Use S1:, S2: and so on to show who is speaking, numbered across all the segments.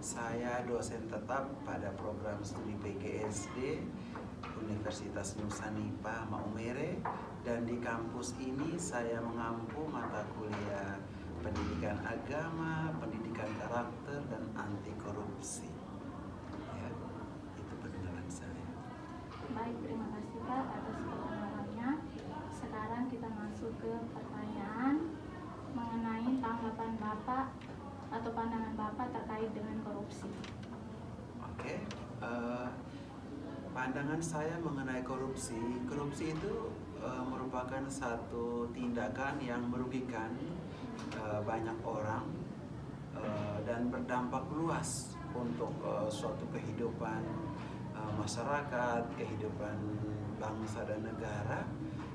S1: Saya dosen tetap pada program studi PGSD Universitas Nusa Nipah Maumere, dan di kampus ini saya mengampu mata kuliah pendidikan agama, pendidikan karakter, dan anti korupsi. Ya, itu perkenalan saya.
S2: Baik, terima kasih Pak atas perkenalannya. Sekarang kita masuk ke pertanyaan mengenai tanggapan Bapak atau pandangan Bapak terkait dengan korupsi.
S1: Oke, pandangan saya mengenai korupsi itu merupakan satu tindakan yang merugikan banyak orang dan berdampak luas untuk suatu kehidupan masyarakat, kehidupan bangsa dan negara,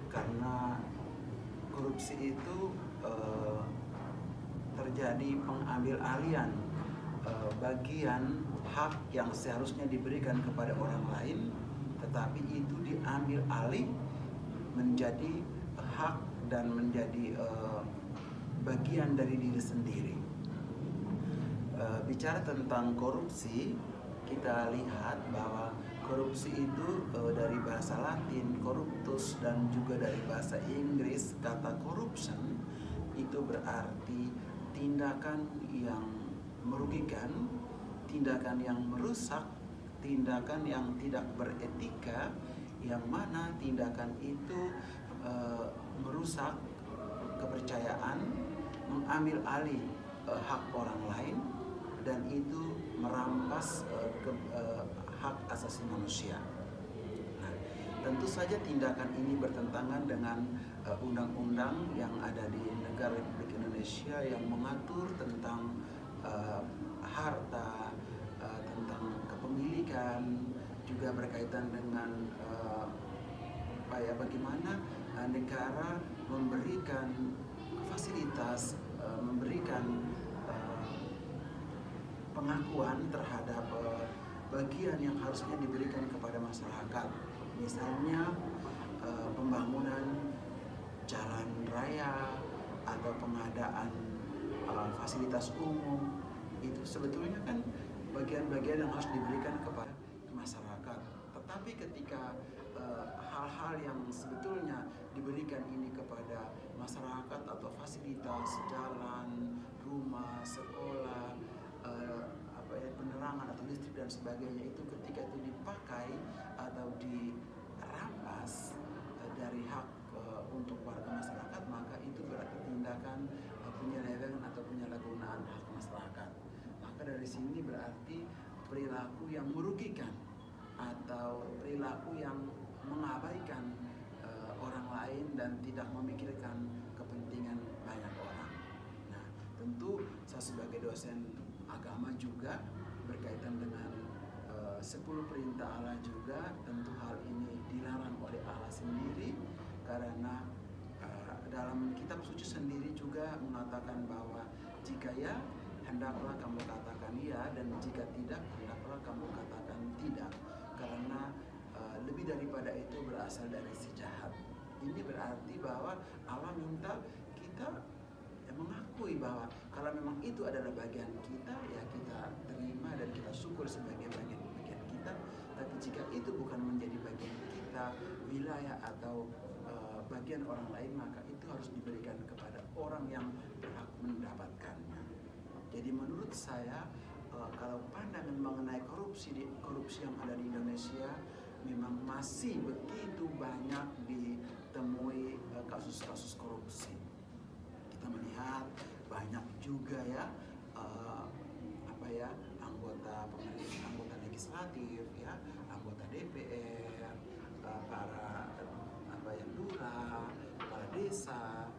S1: karena korupsi itu terjadi pengambil alihan bagian hak yang seharusnya diberikan kepada orang lain, tetapi itu diambil alih menjadi hak dan menjadi bagian dari diri sendiri. Bicara tentang korupsi, kita lihat bahwa korupsi itu dari bahasa Latin corruptus dan juga dari bahasa Inggris kata corruption itu berarti tindakan yang merugikan, tindakan yang merusak, tindakan yang tidak beretika, yang mana tindakan itu merusak kepercayaan, mengambil alih hak orang lain, dan itu merampas hak asasi manusia. Nah, tentu saja tindakan ini bertentangan dengan undang-undang yang ada di negara Republik Indonesia yang mengatur tentang harta, tentang kepemilikan, juga berkaitan dengan bagaimana negara memberikan fasilitas, memberikan pengakuan terhadap bagian yang harusnya diberikan kepada masyarakat. Misalnya pembangunan jalan raya atau pengadaan fasilitas umum, itu sebetulnya kan bagian-bagian yang harus diberikan kepada masyarakat. Tetapi ketika hal-hal yang sebetulnya diberikan ini kepada masyarakat atau fasilitas jalan, rumah, sekolah, penerangan atau listrik dan sebagainya, itu ketika itu dipakai atau dirampas dari hak untuk warga masyarakat, maka itu berarti tindakan penyelewengan atau penyalahgunaan hak masyarakat. Maka dari sini berarti perilaku yang merugikan atau perilaku yang mengabaikan orang lain dan tidak memikirkan kepentingan banyak orang. Nah, tentu saya sebagai dosen agama juga berkaitan dengan 10 perintah Allah juga, tentu hal ini dilarang oleh Allah sendiri, karena dalam kitab suci sendiri juga mengatakan bahwa jika ya, hendaklah kamu katakan ya, dan jika tidak, hendaklah kamu katakan tidak, karena lebih daripada itu berasal dari si jahat. Ini berarti bahwa Allah minta kita mengakui bahwa kalau memang itu adalah bagian kita, ya kita terima dan kita syukur sebagai bagian kita. Tapi jika itu bukan menjadi bagian kita, wilayah atau bagian orang lain, maka itu harus diberikan kepada orang yang berhak mendapatkannya. Jadi menurut saya, kalau pandangan mengenai korupsi yang ada di Indonesia, memang masih begitu banyak ditemui kasus-kasus korupsi. Kita melihat banyak juga ya anggota pemerintah, anggota legislatif, ya, anggota DPR, para lurah, kepala desa,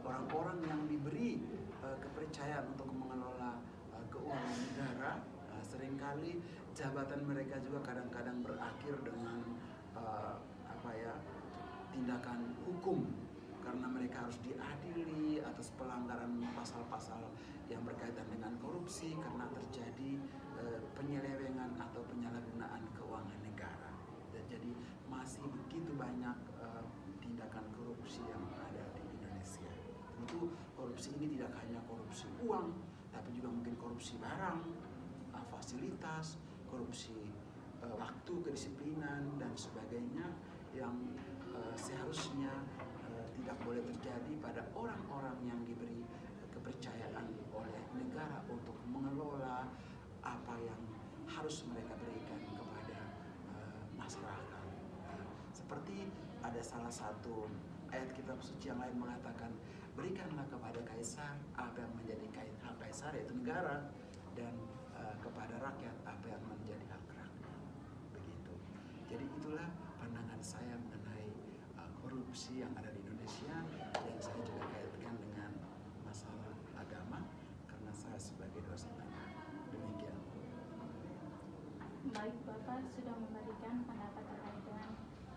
S1: orang-orang yang diberi kepercayaan untuk mengelola keuangan negara, seringkali jabatan mereka juga kadang-kadang berakhir dengan tindakan hukum, karena mereka harus diadili atas pelanggaran pasal-pasal yang berkaitan dengan korupsi karena terjadi penyelewengan atau penyalahgunaan keuangan negara. Dan jadi masih begitu banyak tindakan korupsi yang ada di Indonesia. Tentu korupsi ini tidak hanya korupsi uang, tapi juga mungkin korupsi barang, fasilitas, korupsi waktu, kedisiplinan dan sebagainya yang seharusnya tidak boleh terjadi pada orang-orang yang diberi kepercayaan oleh negara untuk mengelola apa yang harus mereka berikan kepada masyarakat. Seperti ada salah satu ayat kitab suci yang lain mengatakan, berikanlah kepada kaisar apa yang menjadi hak kaisar, yaitu negara, dan kepada rakyat apa yang menjadi hak rakyat. Begitu. Jadi itulah pandangan saya mengenai korupsi yang ada di Indonesia, yang saya juga kaitkan dengan masalah agama karena saya sebagai dosen agama. Demikian.
S2: Baik, Bapak sudah memberikan pendapat terkait dengan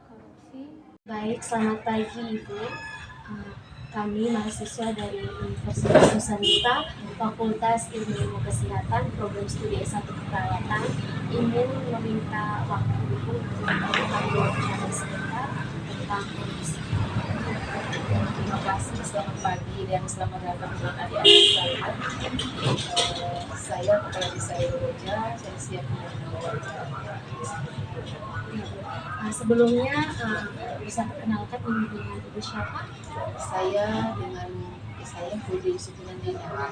S2: korupsi.
S3: Baik, selamat pagi Ibu. Kami mahasiswa dari Universitas Nusantara, Fakultas Ilmu Kesehatan, Program Studi S1 Keperawatan, ingin meminta waktu Ibu untuk menyampaikan sebentar tentang korupsi.
S4: Terima kasih, selamat pagi dan selamat datang buat adik-adik sekalian. Saya Kepala Desa Roja, saya siap menjawab.
S3: Sebelumnya bisa perkenalkan dengan Ibu siapa?
S4: Saya Putri Sukinandina.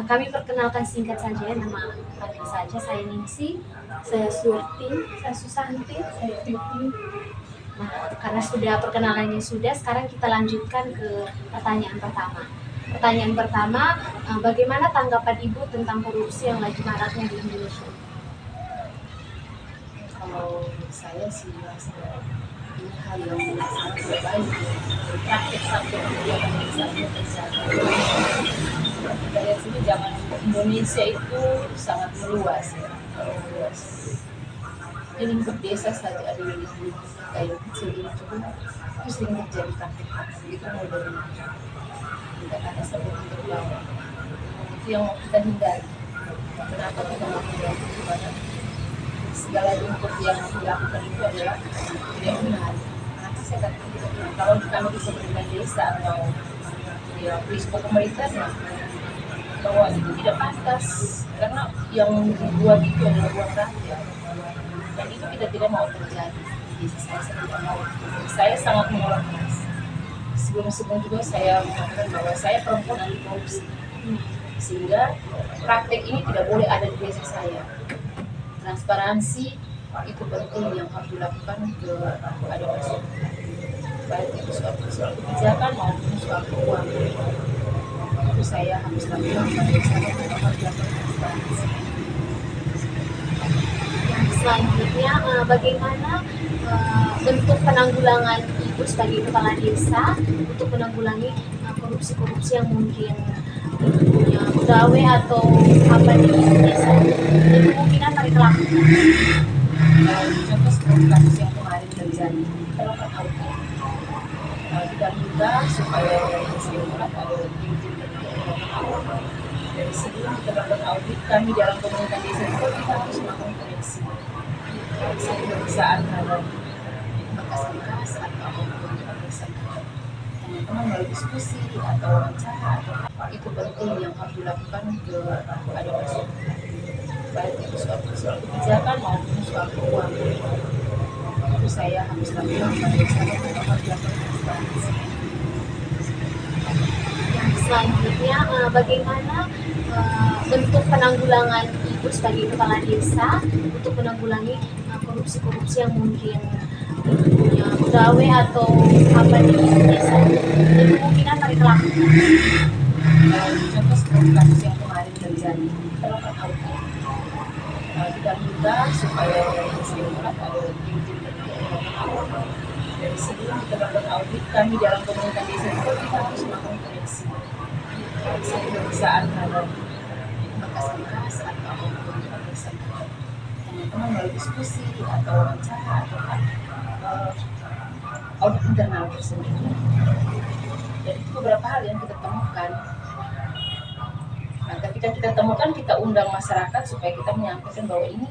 S3: Kami perkenalkan singkat saja, nama panjang saja. Saya Ningsi, saya Surti, saya Susanti, saya Titi. Nah, karena sudah perkenalannya sudah, sekarang kita lanjutkan ke pertanyaan pertama. Pertanyaan pertama, bagaimana tanggapan Ibu tentang korupsi yang lagi maraknya di Indonesia?
S4: Kalau saya sih merasa ini hal yang sangat tidak baik. Praktek-praktek kegiatan yang sangat terjadi. Kita lihat sini zaman Indonesia itu sangat meluas ya. Meluas. Di lingkup desa saja ada di lingkup kayak kecil ini juga itu sering terjadi praktek-praktek itu mulai dari tidak ada sampai untuk bawah. Itu yang mau kita hindari. Kenapa kita mau hindari? Karena segala lingkup yang dilakukan itu adalah tidak benar. Kenapa saya katakan tidak benar? Kalau kami bisa berikan desa atau ya prinsip pemerintahnya bahwa itu tidak pantas karena yang dibuat itu adalah uang rakyat dan itu kita tidak mau terjadi. Jadi saya tidak mau. Saya sangat menolak keras. Sebelum juga saya mengatakan bahwa saya perempuan anti korupsi sehingga praktek ini tidak boleh ada di desa saya. Transparansi itu penting yang harus dilakukan kepada masyarakat, baik itu soal kebijakan maupun soal keuangan. Itu saya harus lakukan pada saya harus dilakukan transparansi.
S3: Selanjutnya, bagaimana bentuk penanggulangan Ibu sebagai kepala desa untuk menanggulangi korupsi-korupsi yang mungkin punya pegawai atau apa di desa dan kemungkinan mereka lakukan?
S4: Contoh seperti kasus yang kemarin terjadi, kita lakukan audit. Kita minta supaya masyarakat ada tim-tim dari sebelum kita lakukan audit, kami dalam pemerintahan desa itu kita harus melakukan koreksi. Pemeriksaan terhadap bekas-bekas atau apapun teman-teman melalui diskusi atau wawancara atau apa itu penting yang harus dilakukan kepada masyarakat, baik itu soal kebijakan maupun soal keuangan. Itu saya harus lakukan pada saya harus dilakukan transparansi.
S3: Selanjutnya, bagaimana bentuk penanggulangan Ibu sebagai kepala desa untuk menanggulangi korupsi-korupsi yang mungkin punya pegawai atau apa di desa dan kemungkinan mereka lakukan?
S4: Contoh seperti kasus yang kemarin terjadi, kita lakukan audit. Kita minta supaya masyarakat ada tim-tim dari sebelum kita lakukan audit, kami dalam pemerintahan desa itu kita harus melakukan koreksi. Pemeriksaan terhadap bekas-bekas atau apapun teman-teman melalui diskusi atau wawancara atau audit internal tersebut. Jadi itu beberapa hal yang kita temukan. Nah, ketika kita temukan, kita undang masyarakat supaya kita menyampaikan bahwa ini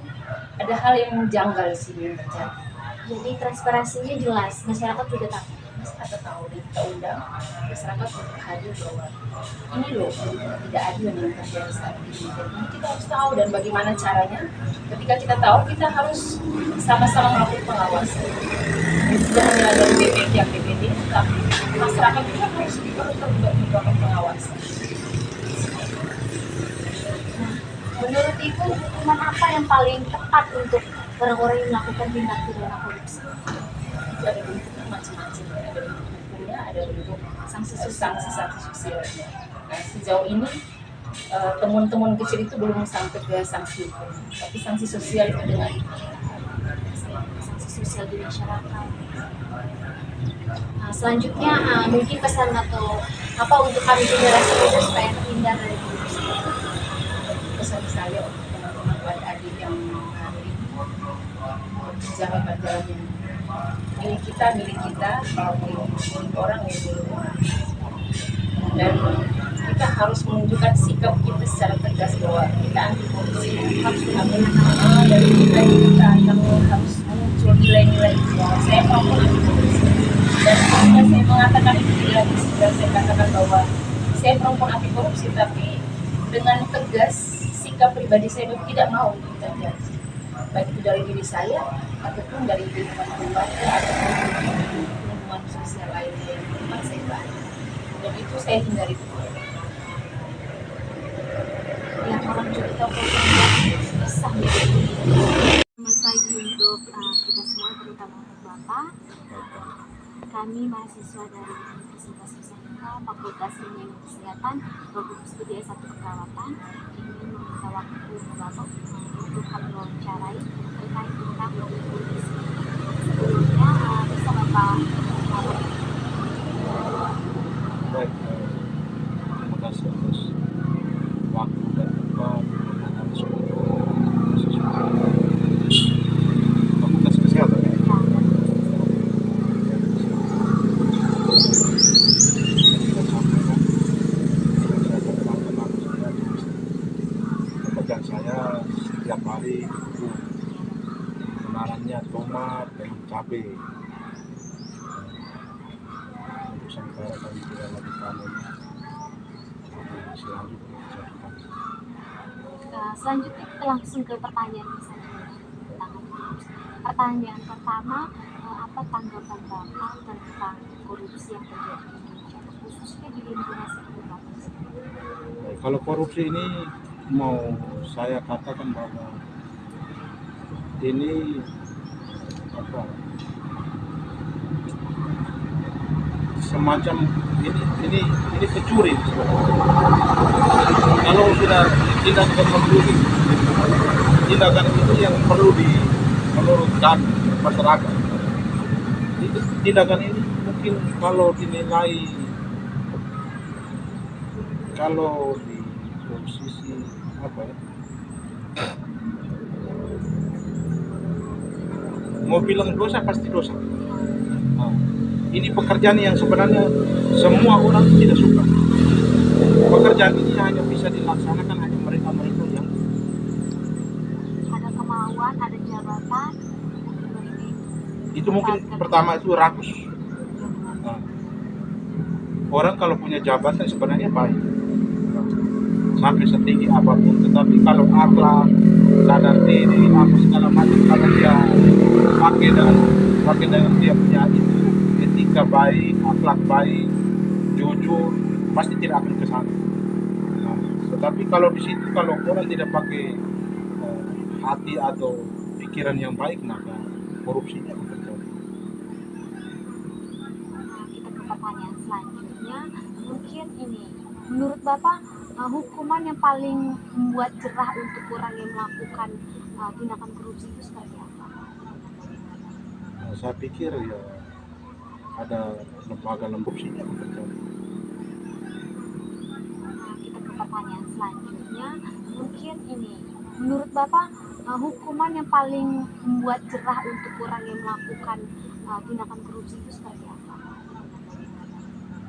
S4: ada hal yang janggal di sini yang terjadi.
S3: Jadi transparansinya jelas, masyarakat juga tahu.
S4: kita tahu dan kita undang masyarakat untuk hadir bahwa ini loh tidak adil yang terjadi saat ini. Jadi kita harus tahu dan bagaimana caranya. Ketika kita tahu, kita harus sama-sama melakukan pengawasan. Tidak hanya dari BPD, tapi masyarakat juga harus terlibat melakukan pengawasan.
S3: Menurut Ibu, hukuman apa yang paling tepat untuk orang-orang yang melakukan tindak pidana korupsi?
S4: Ada bentuk macam-macam, ada bentuk hukumnya, ada bentuk sanksi sosialnya. Nah, sejauh ini temuan-temuan kecil itu belum sampai ke sanksi hukum, tapi sanksi sosial itu dengan
S3: Sanksi sosial di masyarakat. Nah, selanjutnya mungkin pesan atau apa untuk kami generasi muda supaya terhindar dari korupsi?
S4: pesan saya untuk teman-teman adik yang menghadiri jangan berjalan milik kita, kalau milik orang ya milik orang. Dan kita harus menunjukkan sikap kita secara tegas bahwa kita anti korupsi, harus mengambil dari kita yang harus muncul nilai-nilai bahwa saya mampu anti korupsi. Dan ketika saya mengatakan itu tidak bisa saya katakan bahwa saya perempuan anti korupsi, tapi dengan tegas sikap pribadi saya tidak mau untuk terjadi, baik itu dari diri saya ataupun dari lingkungan keluarga ataupun lingkungan sosial lainnya yang tempat saya berada. Dan itu saya hindari.
S3: Yang orang juga tahu bisa. Selamat pagi untuk kita semua, terutama untuk Bapak. Kami mahasiswa dari Universitas Nusantara, Fakultas Ilmu Kesehatan, Program Studi S1 Keperawatan, ingin meminta waktu Bapak untuk kami wawancarai terkait tentang kondisi. Sebelumnya bisa Bapak
S5: baik, terima kasih atas waktu dan tempat Fakultas Kesehatan. Pekerjaan saya setiap hari itu kenalannya tomat dan cabai. Untuk sementara kami tidak lagi panen.
S3: selanjutnya kita langsung ke pertanyaan misalnya tentang korupsi. Pertanyaan pertama, apa tanggapan Bapak tentang korupsi yang terjadi di Indonesia, khususnya di lingkungan sekitar Bapak?
S5: Kalau korupsi ini mau saya katakan bahwa ini apa semacam ini pencuri. Kalau sudah tindakan mencuri, tindakan itu yang perlu menurunkan masyarakat. Itu tindakan ini mungkin kalau dinilai, kalau di posisi apa ya, mau bilang dosa pasti dosa. Nah, ini pekerjaan yang sebenarnya semua orang tidak suka. Pekerjaan ini hanya bisa dilaksanakan hanya mereka-mereka yang
S3: ada kemauan, ada jabatan,
S5: itu mungkin pertama itu rakus. Nah, orang kalau punya jabatan sebenarnya baik, sampai setinggi apapun, tetapi kalau akhlak, sadar diri, apa segala macam, kalau dia pakai dengan dia punya itu etika baik, akhlak baik, jujur, pasti tidak akan ke sana. Nah, tetapi kalau di situ kalau orang tidak pakai hati atau pikiran yang baik, maka korupsinya akan terjadi.
S3: Kita ke pertanyaan selanjutnya, mungkin ini, menurut Bapak hukuman yang paling membuat jerah untuk orang yang melakukan tindakan korupsi itu seperti apa?
S5: Nah, saya pikir ya ada lembaga korupsinya akan terjadi.
S3: Kita ke pertanyaan selanjutnya, mungkin ini, menurut Bapak hukuman yang paling membuat jerah untuk orang yang melakukan tindakan korupsi itu seperti apa?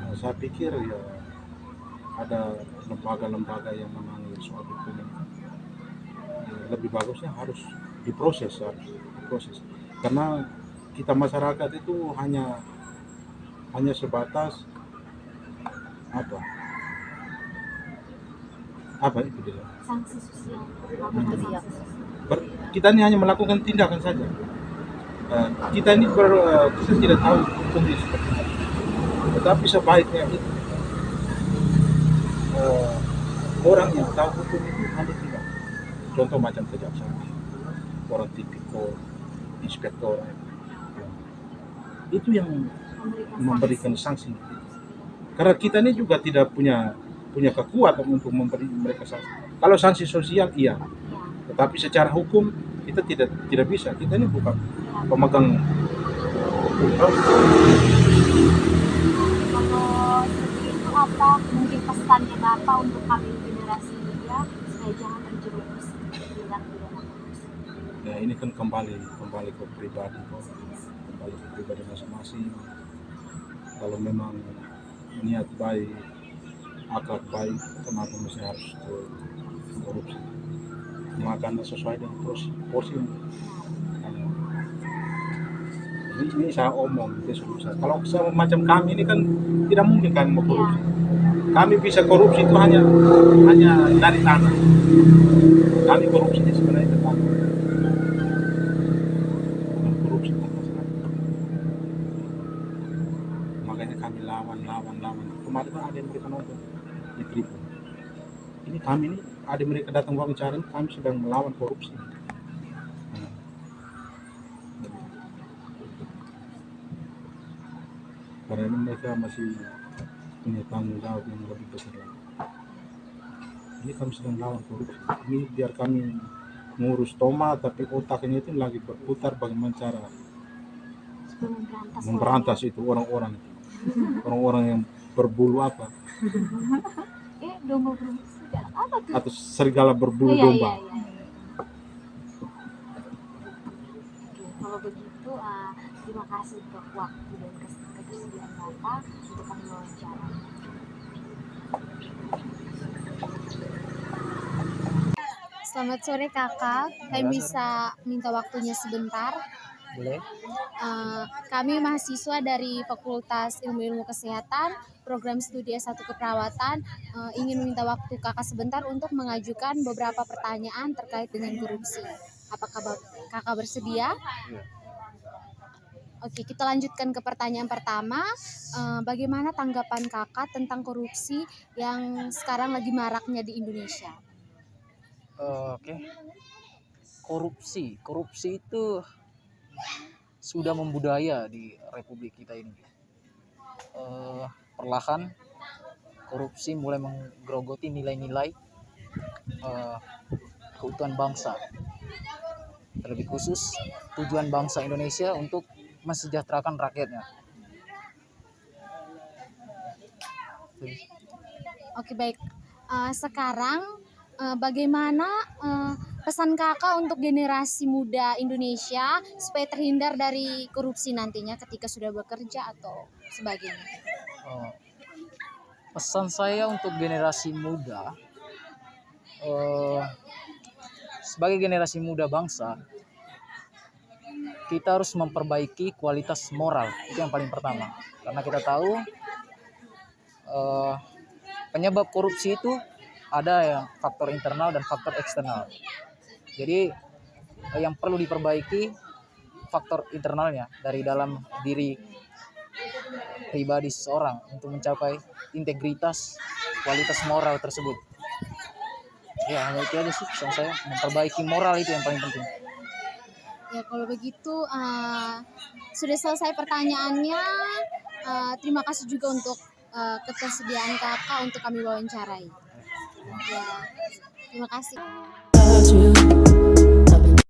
S5: Nah, saya pikir ya ada lembaga-lembaga yang menangani soal hukum ini. Lebih bagusnya harus diproses, karena kita masyarakat itu hanya hanya sebatas apa itu dia?
S3: Sanksi sosial.
S4: Material.
S5: Kita ini hanya melakukan tindakan saja. Kita ini kita tidak tahu hukumnya seperti apa. Tetapi sebaiknya itu orang yang tahu hukum itu hanya tindak. Contoh macam kejaksaan, orang tipikor, inspektor, itu yang memberikan sanksi. Karena kita ini juga tidak punya kekuatan untuk memberi mereka sanksi. Kalau sanksi sosial iya, tetapi secara hukum kita tidak bisa. Kita ini bukan pemegang hukum.
S3: Kalau seperti itu apa mungkin pesannya Bapak untuk kami generasi muda supaya jangan terjerumus tindak pidana korupsi?
S5: Ya ini kan kembali ke pribadi, kembali ke pribadi masing-masing. Kalau memang niat baik, akhlak baik, kenapa mesti harus ke korupsi? Makan sesuai dengan porsi. Ini saya omong, itu susah. Kalau sama macam kami ini kan tidak mungkin kan mau korupsi. Kami bisa korupsi itu hanya dari tanah. Kami korupsi sebenarnya ke tanah. Bukan korupsi ke masyarakat. Makanya kami lawan. Kemarin ada yang mereka nonton di Tribun. Ini kami ini ada mereka datang wawancara, kami sedang melawan korupsi. Karena ini mereka masih punya tanggung jawab yang lebih besar lagi. Ini kami sedang melawan korupsi. Ini biar kami ngurus Toma, tapi otaknya itu lagi berputar bagaimana cara memberantas itu orang-orang yang berbulu apa?
S3: Domba berbulu apa tuh?
S5: Atau serigala berbulu domba.
S3: Iya. Oke, kalau begitu terima kasih untuk waktu dan ketersediaan Bapak untuk kami wawancara. Selamat sore Kakak, kami bisa minta waktunya sebentar.
S6: Boleh?
S3: Kami mahasiswa dari Fakultas Ilmu Kesehatan, program studi S1 Keperawatan, ingin meminta waktu Kakak sebentar untuk mengajukan beberapa pertanyaan terkait dengan korupsi. Apakah Kakak bersedia?
S6: Iya.
S3: Oke, kita lanjutkan ke pertanyaan pertama. Bagaimana tanggapan Kakak tentang korupsi yang sekarang lagi maraknya di Indonesia?
S6: Oke. Korupsi itu sudah membudaya di Republik kita ini. Perlahan korupsi mulai menggerogoti nilai-nilai keutuhan bangsa. Terlebih khusus tujuan bangsa Indonesia untuk mensejahterakan rakyatnya.
S3: Oke, baik. Sekarang bagaimana pesan Kakak untuk generasi muda Indonesia supaya terhindar dari korupsi nantinya ketika sudah bekerja atau sebagainya?
S6: Pesan saya untuk generasi muda, sebagai generasi muda bangsa, kita harus memperbaiki kualitas moral. Itu yang paling pertama. Karena kita tahu penyebab korupsi itu ada yang faktor internal dan faktor eksternal. Jadi yang perlu diperbaiki faktor internalnya dari dalam diri pribadi seseorang untuk mencapai integritas kualitas moral tersebut. Ya, hanya itu aja sih pesan saya, memperbaiki moral itu yang paling penting.
S3: Ya, kalau begitu sudah selesai pertanyaannya. Terima kasih juga untuk ketersediaan Kakak untuk kami wawancarai. Ya, terima kasih.